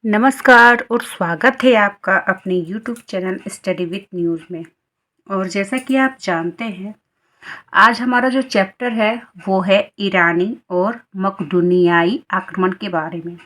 नमस्कार और स्वागत है आपका अपने YouTube channel study with news में। और जैसा कि आप जानते हैं, आज हमारा जो चैप्टर है वो है ईरानी और मकदूनियाई आक्रमण के बारे में।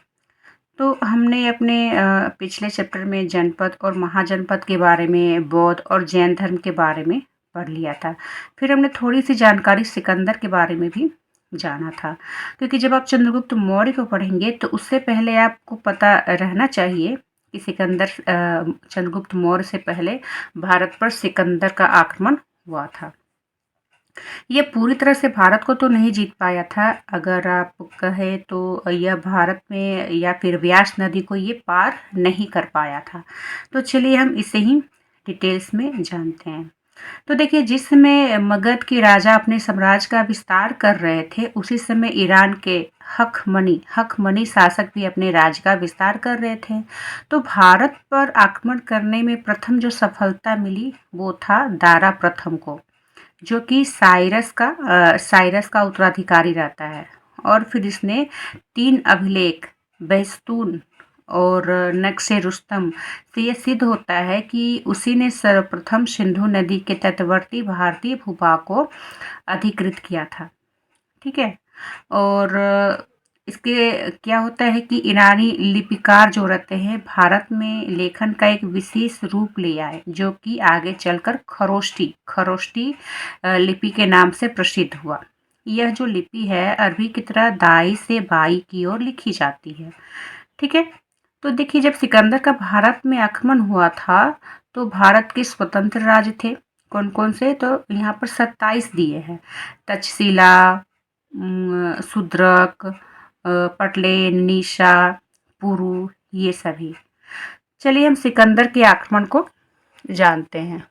तो हमने अपने पिछले चैप्टर में जनपद और महाजनपद के बारे में, बौद्ध और जैन धर्म के बारे में पढ़ लिया था। फिर हमने थोड़ी सी जानकारी सिकंदर के बारे में भी जाना था, क्योंकि जब आप चंद्रगुप्त मौर्य को पढ़ेंगे तो उससे पहले आपको पता रहना चाहिए कि चंद्रगुप्त मौर्य से पहले भारत पर सिकंदर का आक्रमण हुआ था। ये पूरी तरह से भारत को तो नहीं जीत पाया था, अगर आप कहें तो यह भारत में या फिर व्यास नदी को ये पार नहीं कर पाया था। तो चलिए हम इसे ही डिटेल्स में जानते हैं। तो देखिए, जिस समय मगध के राजा अपने साम्राज्य का विस्तार कर रहे थे, उसी समय ईरान के हखमनी शासक भी अपने राज्य का विस्तार कर रहे थे। तो भारत पर आक्रमण करने में प्रथम जो सफलता मिली वो था दारा प्रथम को, जो कि साइरस का उत्तराधिकारी रहता है। और फिर इसने 3 अभिलेख बेस्तून और नक्शे रुस्तम से यह सिद्ध होता है कि उसी ने सर्वप्रथम सिंधु नदी के तटवर्ती भारतीय भूभाग को अधिकृत किया था। ठीक है। और इसके क्या होता है कि ईरानी लिपिकार जो रहते हैं, भारत में लेखन का एक विशेष रूप ले आए, जो कि आगे चलकर खरोष्टी खरोष्टी लिपि के नाम से प्रसिद्ध हुआ। यह जो लिपि है, अरबी की तरह दाई से बाई की ओर लिखी जाती है। ठीक है। तो देखिए, जब सिकंदर का भारत में आक्रमण हुआ था तो भारत के स्वतंत्र राज्य थे। कौन कौन से? तो यहाँ पर 27 दिए हैं। तक्षशिला, शूद्रक, पटलेन, निशा, पुरु, ये सभी। चलिए हम सिकंदर के आक्रमण को जानते हैं।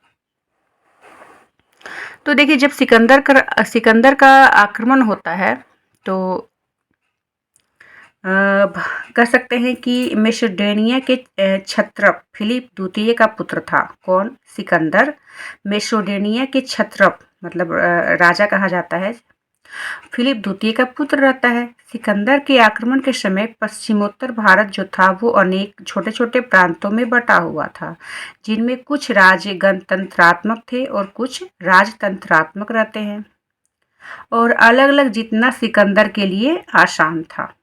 तो देखिए, जब सिकंदर का आक्रमण होता है तो कह सकते हैं कि मेसिडोनिया के क्षत्रप फिलिप द्वितीय का पुत्र था। कौन? सिकंदर। मेसिडोनिया के क्षत्रप मतलब राजा कहा जाता है, फिलिप द्वितीय का पुत्र रहता है। सिकंदर के आक्रमण के समय पश्चिमोत्तर भारत जो था वो अनेक छोटे छोटे प्रांतों में बटा हुआ था, जिनमें कुछ राज्य गणतंत्रात्मक थे और कुछ राजतंत्रात्मक रहते हैं, और अलग अलग जितना सिकंदर के लिए आसान था।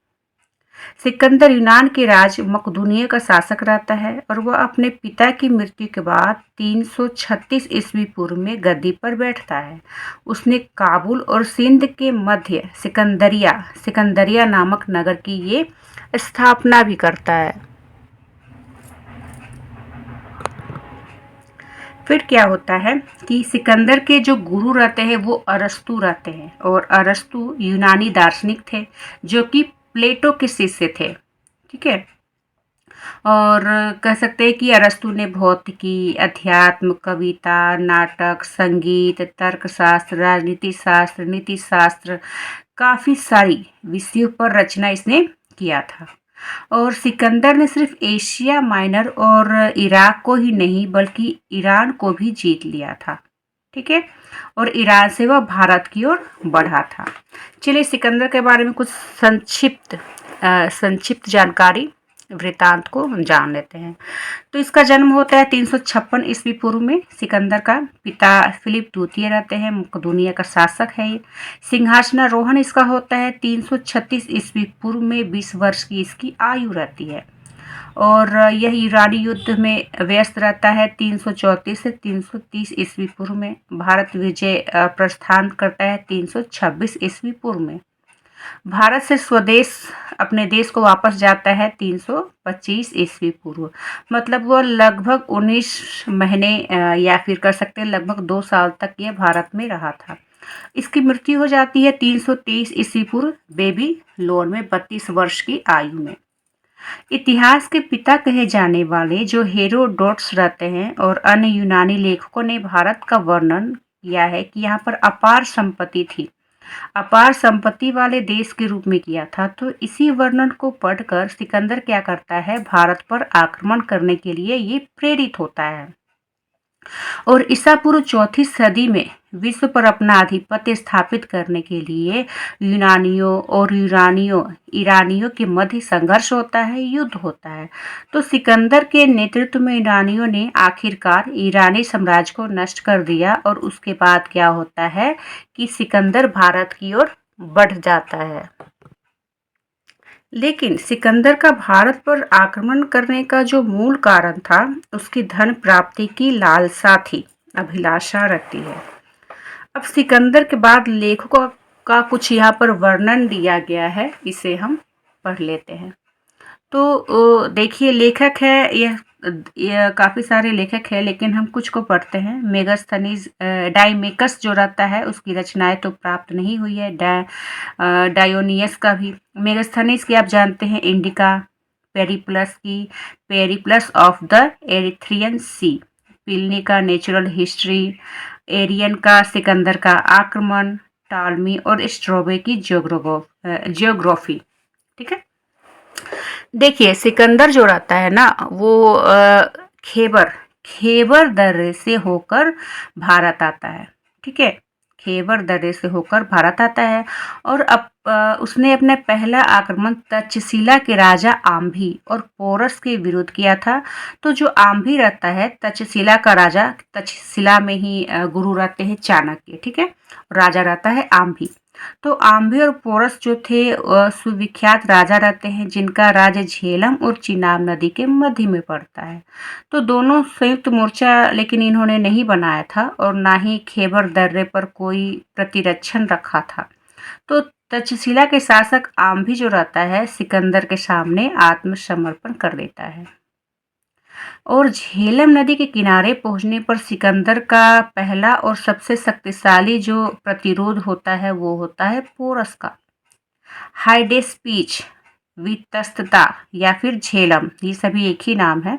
सिकंदर यूनान के राज्य मकदूनिया का शासक रहता है और वह अपने पिता की मृत्यु के बाद 336 ईस्वी पूर्व में गद्दी पर बैठता है। उसने काबुल और सिंध के मध्य सिकंदरिया नामक नगर की ये स्थापना भी करता है। फिर क्या होता है कि सिकंदर के जो गुरु रहते हैं वो अरस्तु रहते हैं, और अरस्तु यूनानी दार्शनिक थे जो कि प्लेटो के शिष्य थे। ठीक है। और कह सकते हैं कि अरस्तु ने भौतिकी, अध्यात्म, कविता, नाटक, संगीत, तर्कशास्त्र, राजनीति शास्त्र, नीति शास्त्र, काफ़ी सारी विषयों पर रचना इसने किया था। और सिकंदर ने सिर्फ एशिया माइनर और इराक को ही नहीं बल्कि ईरान को भी जीत लिया था। ठीक है। और ईरान से वह भारत की ओर बढ़ा था। चलिए सिकंदर के बारे में कुछ संक्षिप्त जानकारी वृतांत को हम जान लेते हैं। तो इसका जन्म होता है 356 ईस्वी पूर्व में। सिकंदर का पिता फिलिप द्वितीय रहते हैं, मकदूनिया का शासक है ये। सिंहासनारोहण इसका होता है 336 ईस्वी पूर्व में। 20 वर्ष की इसकी आयु रहती है, और यह ईरानी युद्ध में व्यस्त रहता है 334 से 330 ईस्वी पूर्व में। भारत विजय प्रस्थान करता है 326 ईस्वी पूर्व में। भारत से स्वदेश अपने देश को वापस जाता है 325 ईस्वी पूर्व। मतलब वह लगभग 19 महीने या फिर कर सकते हैं लगभग 2 साल तक यह भारत में रहा था। इसकी मृत्यु हो जाती है 323 ईस्वी पूर्व बेबी लोन में 32 वर्ष की आयु में। इतिहास के पिता कहे जाने वाले जो हेरोडोटस रहते हैं और अन्य यूनानी लेखकों ने भारत का वर्णन किया है कि यहाँ पर अपार संपत्ति थी, अपार संपत्ति वाले देश के रूप में किया था। तो इसी वर्णन को पढ़कर सिकंदर क्या करता है, भारत पर आक्रमण करने के लिए ये प्रेरित होता है। और ईसा पूर्व चौथी सदी में विश्व पर अपना आधिपत्य स्थापित करने के लिए यूनानियों और ईरानियों के मध्य संघर्ष होता है, युद्ध होता है। तो सिकंदर के नेतृत्व में ईरानियों ने आखिरकार ईरानी साम्राज्य को नष्ट कर दिया और उसके बाद क्या होता है कि सिकंदर भारत की ओर बढ़ जाता है। लेकिन सिकंदर का भारत पर आक्रमण करने का जो मूल कारण था, उसकी धन प्राप्ति की लालसा थी, अभिलाषा रहती है। अब सिकंदर के बाद लेखकों का कुछ यहाँ पर वर्णन दिया गया है, इसे हम पढ़ लेते हैं। तो देखिए, लेखक है यह काफ़ी सारे लेखक हैं, लेकिन हम कुछ को पढ़ते हैं। मेगास्थनीज डाइमेकस जो रहता है, उसकी रचनाएं तो प्राप्त नहीं हुई है। डायोनियस का भी। मेगास्थनीज की आप जानते हैं, Indica, Periplus of the Erythraean Sea, Pliny का नेचुरल हिस्ट्री, एरियन का सिकंदर का आक्रमण, टालमी और स्ट्रॉबे की जियोग्राफी। ठीक है। देखिए, सिकंदर जो रहता है ना, वो खेबर दर्रे से होकर भारत आता है। ठीक है, खेबर दर्रे से होकर भारत आता है और अब उसने अपने पहला आक्रमण तक्षशिला के राजा आम्भी और पोरस के विरुद्ध किया था। तो जो आम्भी रहता है, तक्षशिला का राजा, तक्षशिला में ही गुरु रहते हैं चाणक्य। ठीक है, राजा रहता है आम्भी। तो आम्भी और पोरस जो थे सुविख्यात राजा रहते हैं, जिनका राज्य झेलम और चिनाब नदी के मध्य में पड़ता है। तो दोनों संयुक्त मोर्चा लेकिन इन्होंने नहीं बनाया था और ना ही खेबर दर्रे पर कोई प्रतिरक्षण रखा था। तो तक्षशिला के शासक आम्भी जो रहता है, सिकंदर के सामने आत्मसमर्पण कर देता है और झेलम नदी के किनारे पहुंचने पर सिकंदर का पहला और सबसे शक्तिशाली जो प्रतिरोध होता है, वो होता है पोरस का। हाइडेस्पीच, वितस्तता या फिर झेलम, ये सभी एक ही नाम है।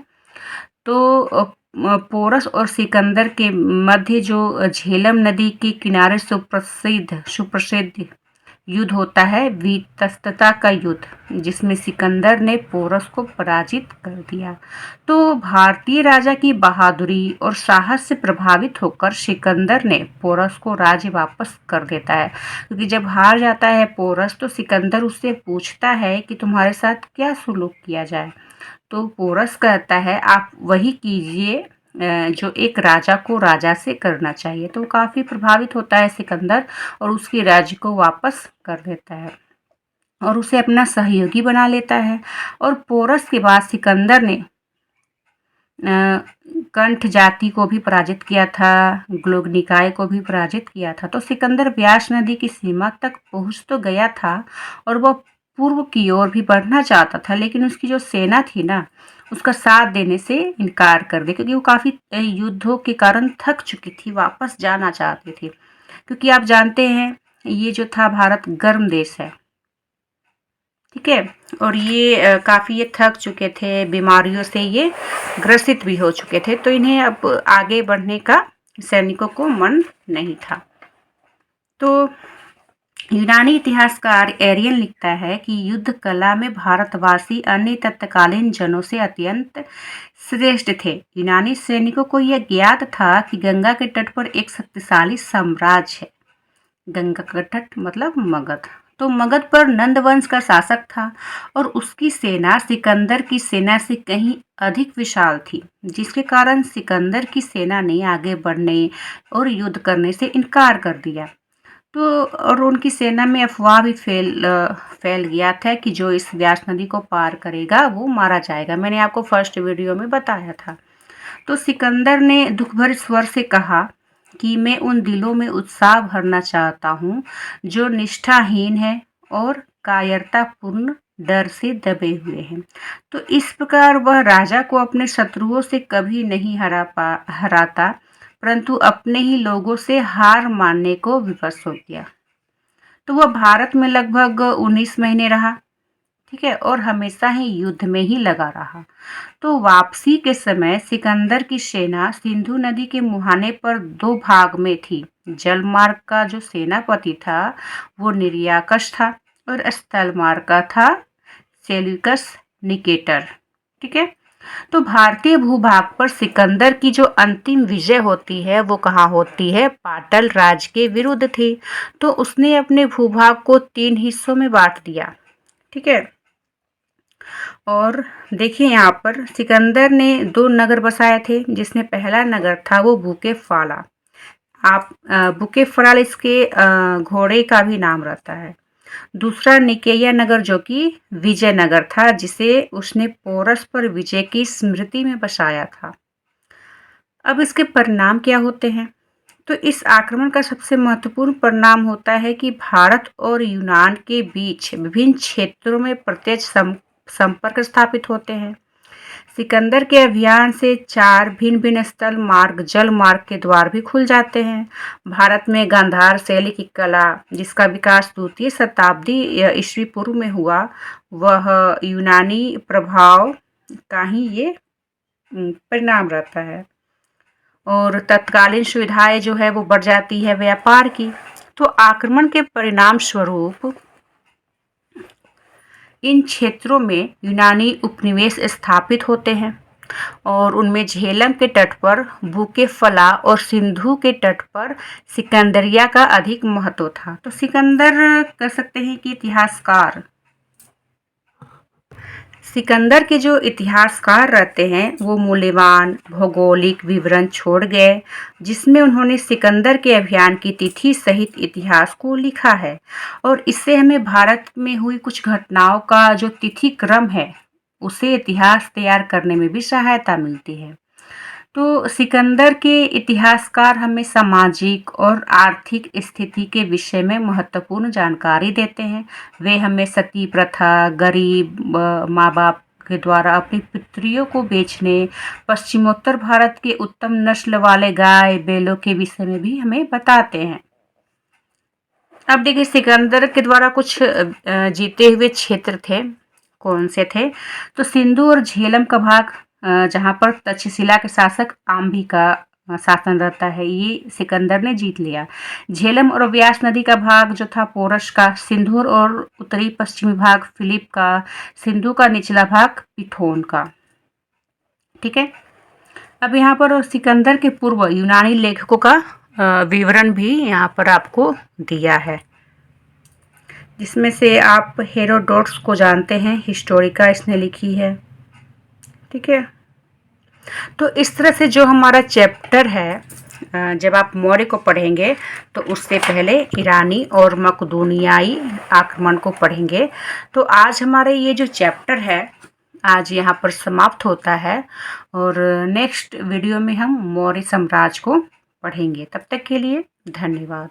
तो पोरस और सिकंदर के मध्य जो झेलम नदी के किनारे सुप्रसिद्ध युद्ध होता है, वितस्तता का युद्ध, जिसमें सिकंदर ने पोरस को पराजित कर दिया। तो भारतीय राजा की बहादुरी और साहस से प्रभावित होकर सिकंदर ने पोरस को राज्य वापस कर देता है। क्योंकि जब हार जाता है पोरस, तो सिकंदर उससे पूछता है कि तुम्हारे साथ क्या सुलूक किया जाए। तो पोरस कहता है, आप वही कीजिए जो एक राजा को राजा से करना चाहिए। तो काफ़ी प्रभावित होता है सिकंदर और उसके राज्य को वापस कर देता है और उसे अपना सहयोगी बना लेता है। और पोरस के बाद सिकंदर ने कंठ जाति को भी पराजित किया था, ग्लोग निकाय को भी पराजित किया था। तो सिकंदर व्यास नदी की सीमा तक पहुंच तो गया था और वह पूर्व की ओर भी बढ़ना चाहता था, लेकिन उसकी जो सेना थी ना, उसका साथ देने से इनकार कर दिया, क्योंकि वो काफ़ी युद्धों के कारण थक चुकी थी, वापस जाना चाहती थी। क्योंकि आप जानते हैं, ये जो था भारत गर्म देश है। ठीक है, और ये काफ़ी ये थक चुके थे, बीमारियों से ये ग्रसित भी हो चुके थे। तो इन्हें अब आगे बढ़ने का सैनिकों को मन नहीं था। तो यूनानी इतिहासकार एरियन लिखता है कि युद्ध कला में भारतवासी अन्य तत्कालीन जनों से अत्यंत श्रेष्ठ थे। यूनानी सैनिकों को यह ज्ञात था कि गंगा के तट पर एक शक्तिशाली साम्राज्य है। गंगा का तट मतलब मगध। तो मगध पर नंद वंश का शासक था और उसकी सेना सिकंदर की सेना से कहीं अधिक विशाल थी, जिसके कारण सिकंदर की सेना ने आगे बढ़ने और युद्ध करने से इनकार कर दिया। तो और उनकी सेना में अफवाह भी फैल गया था कि जो इस व्यास नदी को पार करेगा वो मारा जाएगा। मैंने आपको फर्स्ट वीडियो में बताया था। तो सिकंदर ने दुख भरे स्वर से कहा कि मैं उन दिलों में उत्साह भरना चाहता हूँ जो निष्ठाहीन है और कायरतापूर्ण डर से दबे हुए हैं। तो इस प्रकार वह राजा को अपने शत्रुओं से कभी नहीं हराता, परंतु अपने ही लोगों से हार मानने को विवश हो गया। तो वह भारत में लगभग 19 महीने रहा। ठीक है, और हमेशा ही युद्ध में ही लगा रहा। तो वापसी के समय सिकंदर की सेना सिंधु नदी के मुहाने पर दो भाग में थी। जल मार्ग का जो सेनापति था वो निर्याकस था और स्थल मार्ग का था सेल्यूकस निकेटर। ठीक है, तो भारतीय भूभाग पर सिकंदर की जो अंतिम विजय होती है वो कहाँ होती है? पाटल राज के विरुद्ध थी। तो उसने अपने भूभाग को 3 हिस्सों में बांट दिया। ठीक है। और देखिए यहाँ पर सिकंदर ने 2 नगर बसाए थे, जिसमें पहला नगर था वो बुके-फाला। आप बुके-फराल इसके घोड़े का भी नाम रहता है। दूसरा निकेया नगर जो कि विजयनगर था, जिसे उसने पोरस पर विजय की स्मृति में बसाया था। अब इसके परिणाम क्या होते हैं? तो इस आक्रमण का सबसे महत्वपूर्ण परिणाम होता है कि भारत और यूनान के बीच विभिन्न क्षेत्रों में प्रत्यक्ष संपर्क स्थापित होते हैं। सिकंदर के अभियान से 4 भिन्न-भिन्न स्थल मार्ग, जल मार्ग के द्वार भी खुल जाते हैं। भारत में गांधार शैली की कला, जिसका विकास द्वितीय शताब्दी ईस्वी पूर्व में हुआ, वह यूनानी प्रभाव का ही ये परिणाम रहता है। और तत्कालीन सुविधाएं जो है वो बढ़ जाती है व्यापार की। तो आक्रमण के परिणाम स्वरूप इन क्षेत्रों में यूनानी उपनिवेश स्थापित होते हैं और उनमें झेलम के तट पर बुके-फला और सिंधु के तट पर सिकंदरिया का अधिक महत्व था। तो सिकंदर कह सकते हैं कि इतिहासकार, सिकंदर के जो इतिहासकार रहते हैं वो मूल्यवान भौगोलिक विवरण छोड़ गए, जिसमें उन्होंने सिकंदर के अभियान की तिथि सहित इतिहास को लिखा है। और इससे हमें भारत में हुई कुछ घटनाओं का जो तिथि क्रम है उसे इतिहास तैयार करने में भी सहायता मिलती है। तो सिकंदर के इतिहासकार हमें सामाजिक और आर्थिक स्थिति के विषय में महत्वपूर्ण जानकारी देते हैं। वे हमें सती प्रथा, गरीब माँ बाप के द्वारा अपनी पुत्रियों को बेचने, पश्चिमोत्तर भारत के उत्तम नस्ल वाले गाय बैलों के विषय में भी हमें बताते हैं। अब देखिए सिकंदर के द्वारा कुछ जीते हुए क्षेत्र थे, कौन से थे? तो सिंधु और झेलम का भाग, जहाँ पर तक्षशिला के शासक आम्भी का शासन रहता है, ये सिकंदर ने जीत लिया। झेलम और व्यास नदी का भाग जो था पोरस का, सिंधु और उत्तरी पश्चिमी भाग फिलिप का, सिंधु का निचला भाग पिथोन का। ठीक है। अब यहाँ पर सिकंदर के पूर्व यूनानी लेखकों का विवरण भी यहाँ पर आपको दिया है, जिसमें से आप हेरोडोटस को जानते हैं, हिस्टोरिका इसने लिखी है। ठीक है। तो इस तरह से जो हमारा चैप्टर है, जब आप मौर्य को पढ़ेंगे तो उससे पहले ईरानी और मकदूनियाई आक्रमण को पढ़ेंगे। तो आज हमारे ये जो चैप्टर है आज यहाँ पर समाप्त होता है और नेक्स्ट वीडियो में हम मौर्य साम्राज्य को पढ़ेंगे। तब तक के लिए धन्यवाद।